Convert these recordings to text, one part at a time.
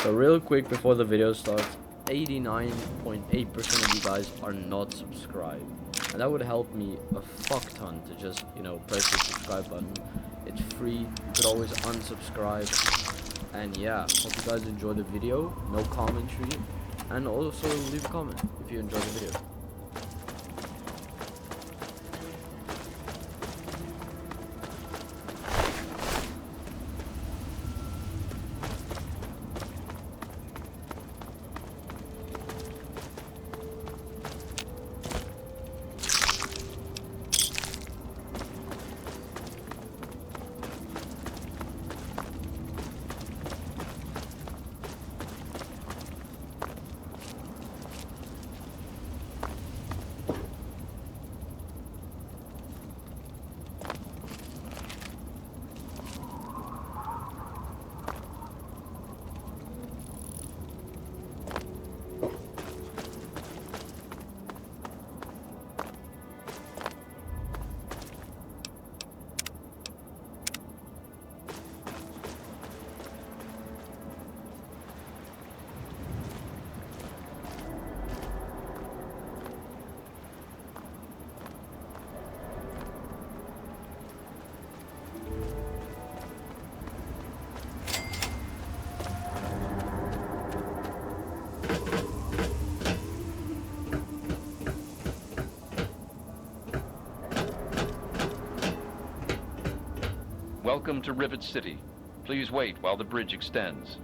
So real quick before the video starts, 89.8% of you guys are not subscribed. And that would help me a fuck ton to just, press the subscribe button. It's free, you could always unsubscribe. And yeah, hope you guys enjoy the video, no commentary. And also leave a comment if you enjoyed the video. Welcome to Rivet City. Please wait while the bridge extends.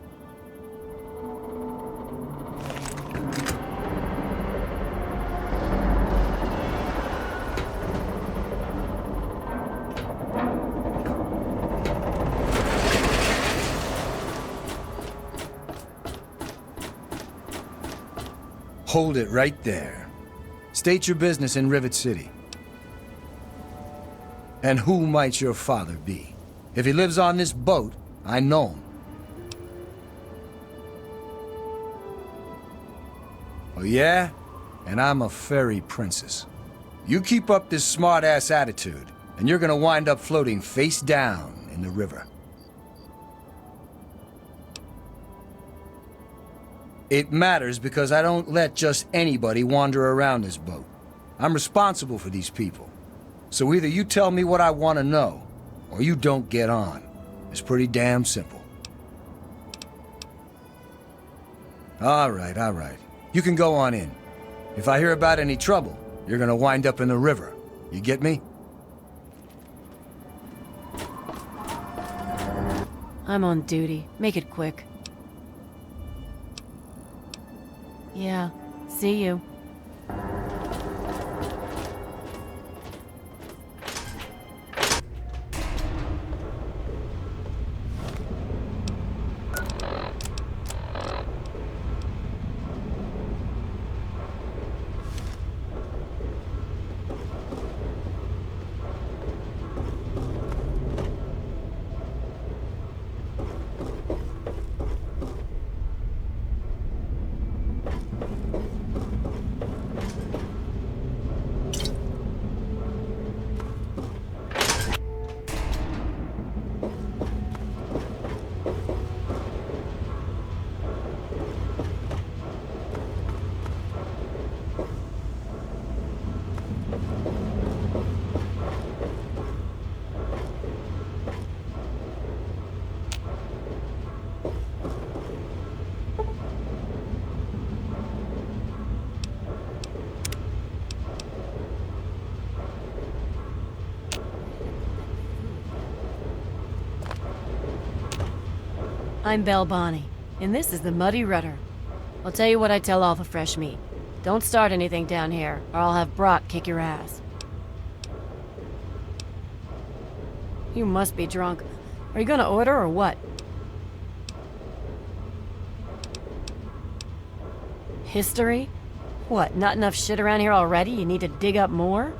Hold it right there. State your business in Rivet City. And who might your father be? If he lives on this boat, I know him. Oh yeah? And I'm a fairy princess. You keep up this smart-ass attitude, and you're gonna wind up floating face down in the river. It matters because I don't let just anybody wander around this boat. I'm responsible for these people. So either you tell me what I want to know, or you don't get on. It's pretty damn simple. All right. You can go on in. If I hear about any trouble, you're gonna wind up in the river. You get me? I'm on duty. Make it quick. Yeah, see you. I'm Belle Bonnie, and this is the Muddy Rudder. I'll tell you what I tell all the fresh meat. Don't start anything down here, or I'll have Brock kick your ass. You must be drunk. Are you gonna order or what? History? What, not enough shit around here already? You need to dig up more?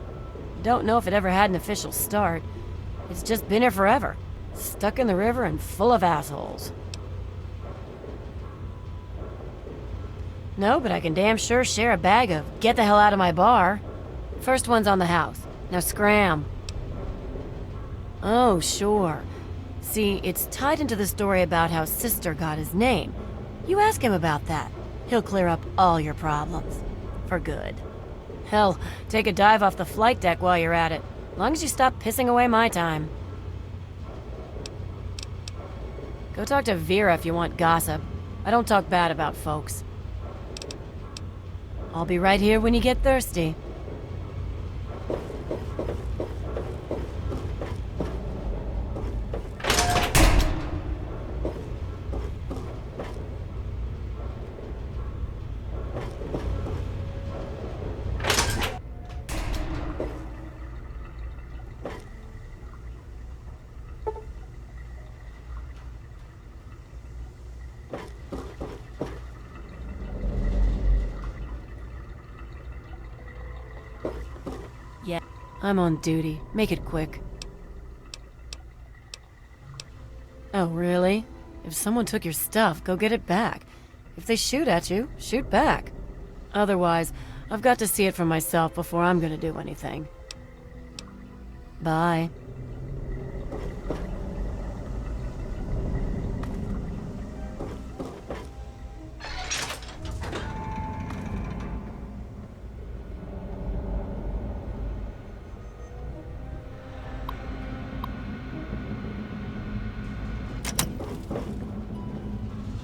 Don't know if it ever had an official start. It's just been here forever. Stuck in the river and full of assholes. No, but I can damn sure share a bag of get the hell out of my bar. First one's on the house. Now scram. Oh, sure. See, it's tied into the story about how Sister got his name. You ask him about that. He'll clear up all your problems. For good. Hell, take a dive off the flight deck while you're at it. Long as you stop pissing away my time. Go talk to Vera if you want gossip. I don't talk bad about folks. I'll be right here when you get thirsty. Yeah, I'm on duty. Make it quick. Oh, really? If someone took your stuff, go get it back. If they shoot at you, shoot back. Otherwise, I've got to see it for myself before I'm gonna do anything. Bye.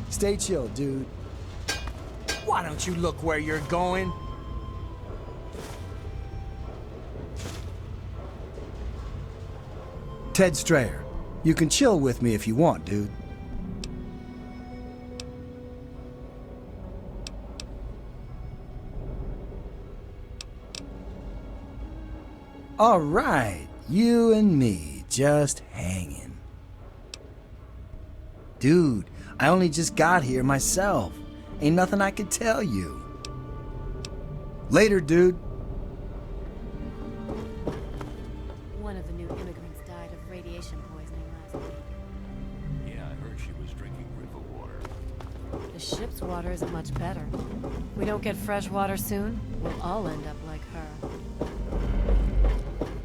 Stay chill, dude. Why don't you look where you're going? Ted Strayer, you can chill with me if you want, dude. All right, you and me, just hanging. Dude, I only just got here myself. Ain't nothing I could tell you. Later, dude. One of the new immigrants died of radiation poisoning last week. Yeah, I heard she was drinking river water. The ship's water isn't much better. If we don't get fresh water soon, we'll all end up like her.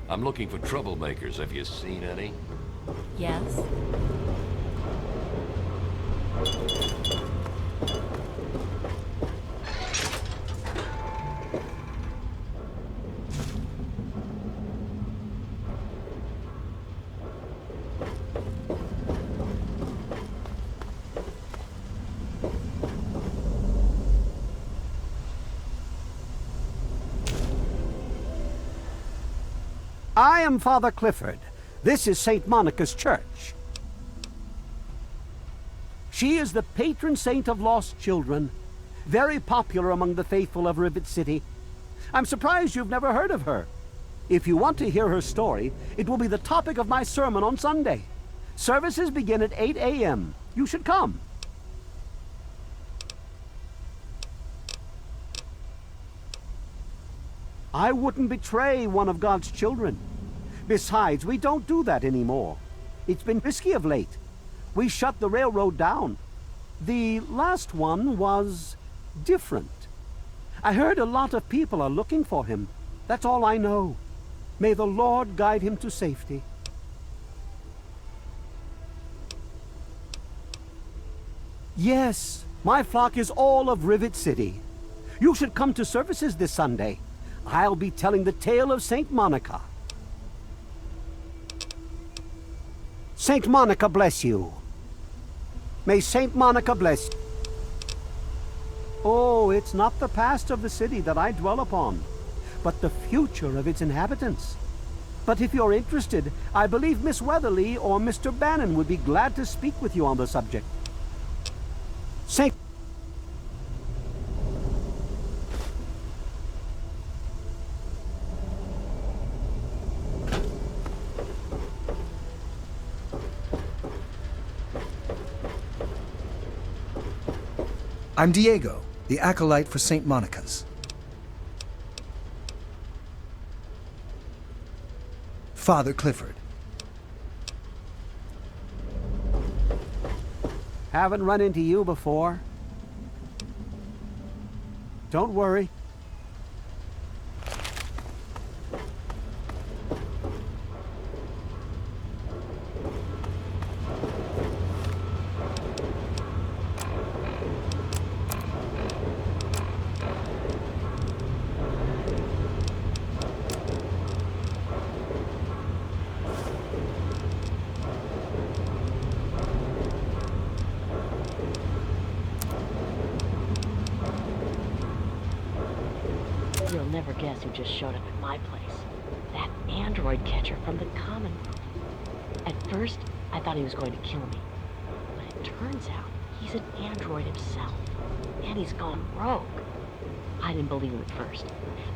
I'm looking for troublemakers. Have you seen any? Yes? I am Father Clifford. This is St. Monica's Church. She is the patron saint of lost children, very popular among the faithful of Rivet City. I'm surprised you've never heard of her. If you want to hear her story, it will be the topic of my sermon on Sunday. Services begin at 8 a.m. You should come. I wouldn't betray one of God's children. Besides, we don't do that anymore. It's been risky of late. We shut the railroad down. The last one was different. I heard a lot of people are looking for him. That's all I know. May the Lord guide him to safety. Yes, my flock is all of Rivet City. You should come to services this Sunday. I'll be telling the tale of St. Monica. St. Monica bless you. May St. Monica bless you. Oh, it's not the past of the city that I dwell upon, but the future of its inhabitants. But if you're interested, I believe Miss Weatherly or Mr. Bannon would be glad to speak with you on the subject. St. I'm Diego, the acolyte for St. Monica's. Father Clifford. Haven't run into you before. Don't worry. never guess who just showed up at my place. That android catcher from the Commonwealth. At first, I thought he was going to kill me. But it turns out he's an android himself. And he's gone rogue. I didn't believe him at first,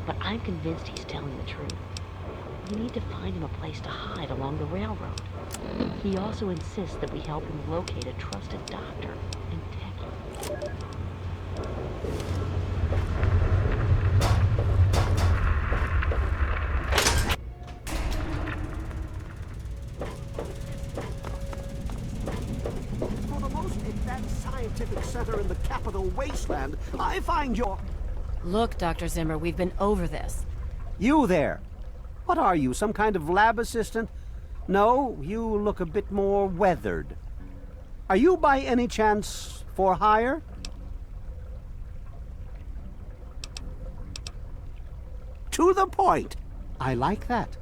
but I'm convinced he's telling the truth. We need to find him a place to hide along the railroad. He also insists that we help him locate a trusted doctor and techie. For the most advanced scientific center in the capital wasteland, I find your... Look, Dr. Zimmer, we've been over this. You there. What are you, some kind of lab assistant? No, you look a bit more weathered. Are you by any chance for hire? To the point. I like that.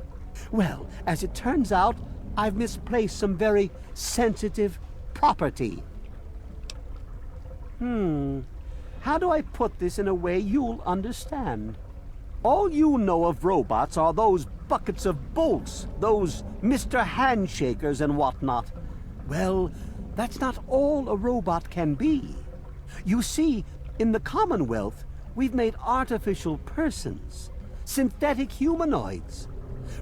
Well, as it turns out, I've misplaced some very sensitive property. How do I put this in a way you'll understand? All you know of robots are those buckets of bolts, those Mr. Handshakers and whatnot. Well, that's not all a robot can be. You see, in the Commonwealth, we've made artificial persons, synthetic humanoids,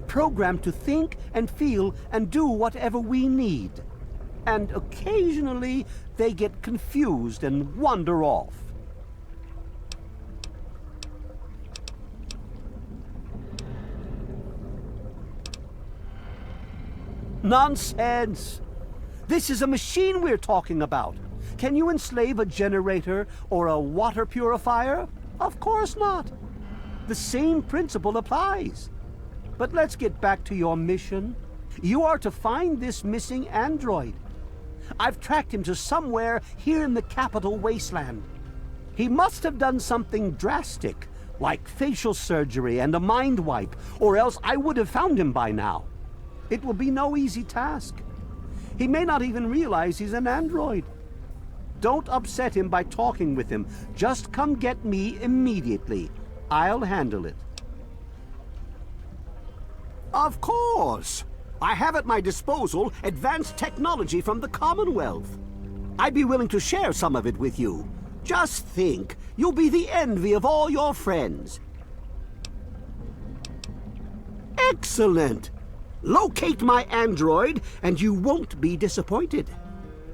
programmed to think and feel and do whatever we need. And occasionally, they get confused and wander off. Nonsense! This is a machine we're talking about. Can you enslave a generator or a water purifier? Of course not. The same principle applies. But let's get back to your mission. You are to find this missing android. I've tracked him to somewhere here in the capital wasteland. He must have done something drastic, like facial surgery and a mind wipe, or else I would have found him by now. It will be no easy task. He may not even realize he's an android. Don't upset him by talking with him. Just come get me immediately. I'll handle it. Of course! I have at my disposal advanced technology from the Commonwealth. I'd be willing to share some of it with you. Just think, you'll be the envy of all your friends. Excellent! Locate my android, and you won't be disappointed.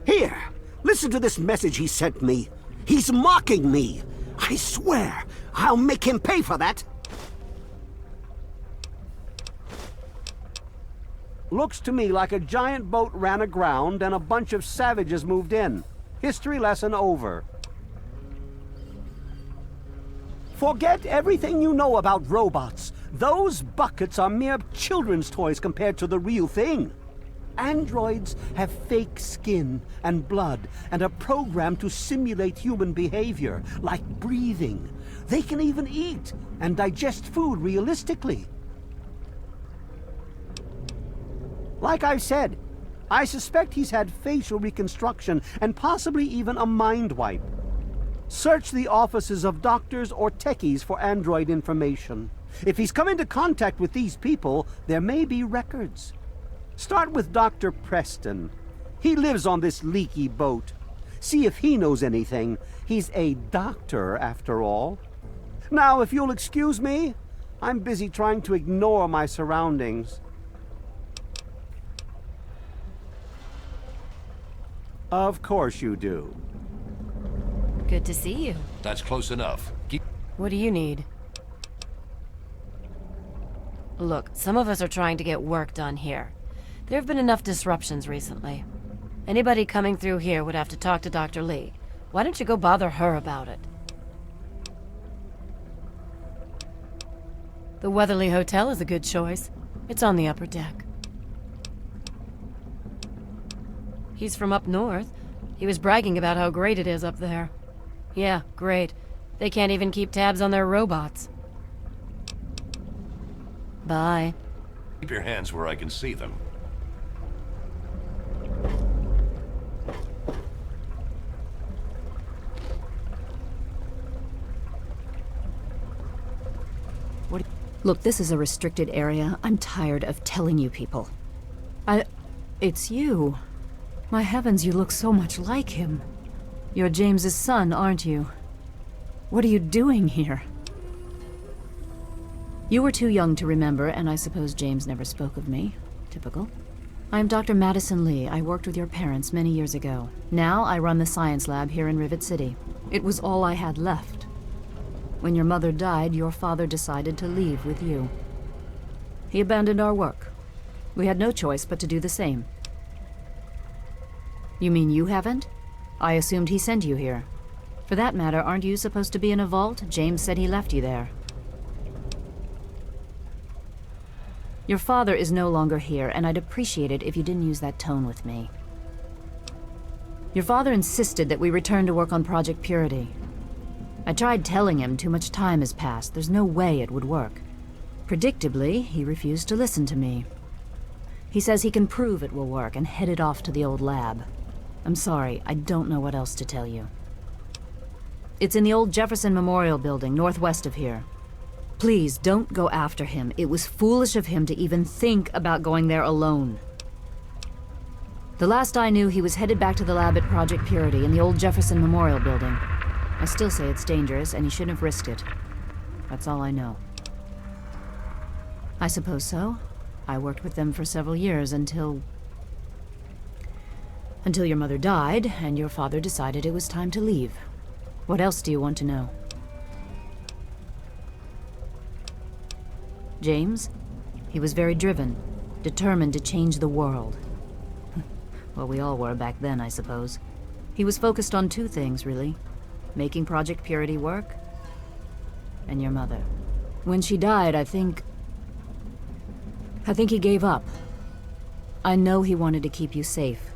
Here, listen to this message he sent me. He's mocking me. I swear, I'll make him pay for that. Looks to me like a giant boat ran aground and a bunch of savages moved in. History lesson over. Forget everything you know about robots. Those buckets are mere children's toys compared to the real thing. Androids have fake skin and blood and are programmed to simulate human behavior, like breathing. They can even eat and digest food realistically. Like I've said, I suspect he's had facial reconstruction and possibly even a mind wipe. Search the offices of doctors or techies for android information. If he's come into contact with these people, there may be records. Start with Dr. Preston. He lives on this leaky boat. See if he knows anything. He's a doctor, after all. Now, if you'll excuse me, I'm busy trying to ignore my surroundings. Of course you do. Good to see you. That's close enough. What do you need? Look, some of us are trying to get work done here. There have been enough disruptions recently. Anybody coming through here would have to talk to Dr. Lee. Why don't you go bother her about it? The Weatherly Hotel is a good choice. It's on the upper deck. He's from up north. He was bragging about how great it is up there. Yeah, great. They can't even keep tabs on their robots. Bye. Keep your hands where I can see them. Look, this is a restricted area. I'm tired of telling you people. It's you. My heavens, you look so much like him. You're James's son, aren't you? What are you doing here? You were too young to remember, and I suppose James never spoke of me. Typical. I'm Dr. Madison Lee. I worked with your parents many years ago. Now I run the science lab here in Rivet City. It was all I had left. When your mother died, your father decided to leave with you. He abandoned our work. We had no choice but to do the same. You mean you haven't? I assumed he sent you here. For that matter, aren't you supposed to be in a vault? James said he left you there. Your father is no longer here, and I'd appreciate it if you didn't use that tone with me. Your father insisted that we return to work on Project Purity. I tried telling him too much time has passed. There's no way it would work. Predictably, he refused to listen to me. He says he can prove it will work and headed off to the old lab. I'm sorry, I don't know what else to tell you. It's in the old Jefferson Memorial Building, northwest of here. Please, don't go after him. It was foolish of him to even think about going there alone. The last I knew, he was headed back to the lab at Project Purity in the old Jefferson Memorial Building. I still say it's dangerous, and he shouldn't have risked it. That's all I know. I suppose so. I worked with them for several years until your mother died, and your father decided it was time to leave. What else do you want to know? James? He was very driven, determined to change the world. Well, we all were back then, I suppose. He was focused on two things, really. Making Project Purity work, and your mother. When she died, I think he gave up. I know he wanted to keep you safe,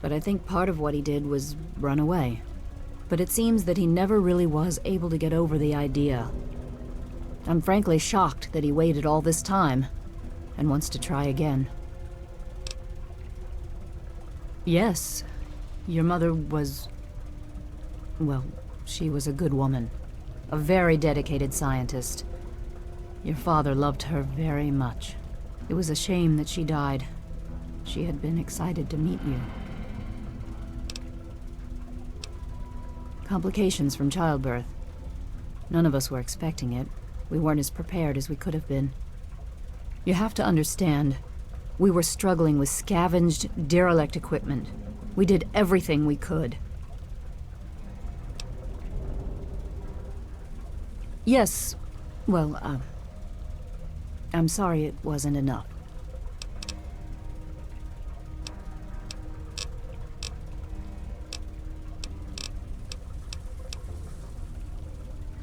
but I think part of what he did was run away. But it seems that he never really was able to get over the idea. I'm frankly shocked that he waited all this time, and wants to try again. Yes, your mother was... well, she was a good woman. A very dedicated scientist. Your father loved her very much. It was a shame that she died. She had been excited to meet you. Complications from childbirth. None of us were expecting it. We weren't as prepared as we could have been. You have to understand, we were struggling with scavenged, derelict equipment. We did everything we could. Yes, well, I'm sorry it wasn't enough.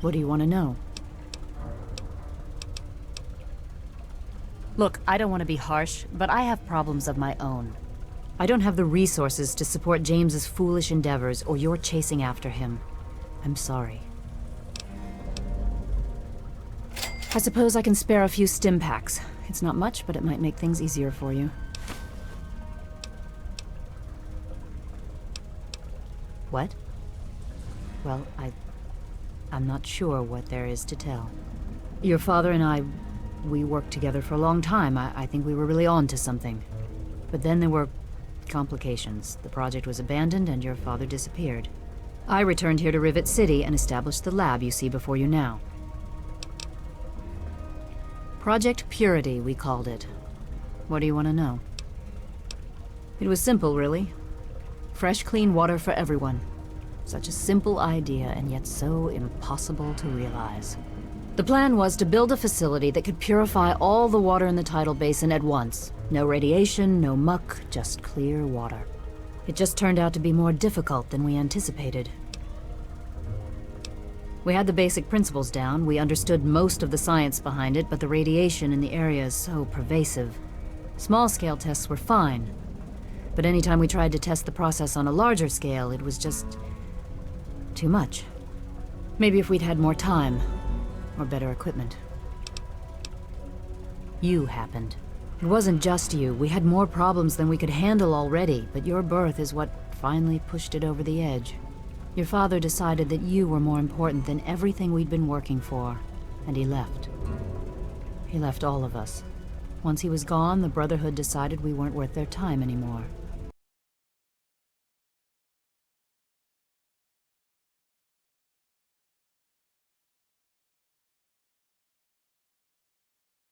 What do you want to know? Look, I don't want to be harsh, but I have problems of my own. I don't have the resources to support James's foolish endeavors, or your chasing after him. I'm sorry. I suppose I can spare a few stim packs. It's not much, but it might make things easier for you. What? Well, I'm not sure what there is to tell. Your father and I, we worked together for a long time. I think we were really on to something. But then there were complications. The project was abandoned and your father disappeared. I returned here to Rivet City and established the lab you see before you now. Project Purity, we called it. What do you want to know? It was simple, really. Fresh, clean water for everyone. Such a simple idea, and yet so impossible to realize. The plan was to build a facility that could purify all the water in the tidal basin at once. No radiation, no muck, just clear water. It just turned out to be more difficult than we anticipated. We had the basic principles down, we understood most of the science behind it, but the radiation in the area is so pervasive. Small-scale tests were fine, but anytime we tried to test the process on a larger scale, it was just too much. Maybe if we'd had more time, or better equipment. You happened. It wasn't just you. We had more problems than we could handle already, but your birth is what finally pushed it over the edge. Your father decided that you were more important than everything we'd been working for, and he left. He left all of us. Once he was gone, the Brotherhood decided we weren't worth their time anymore.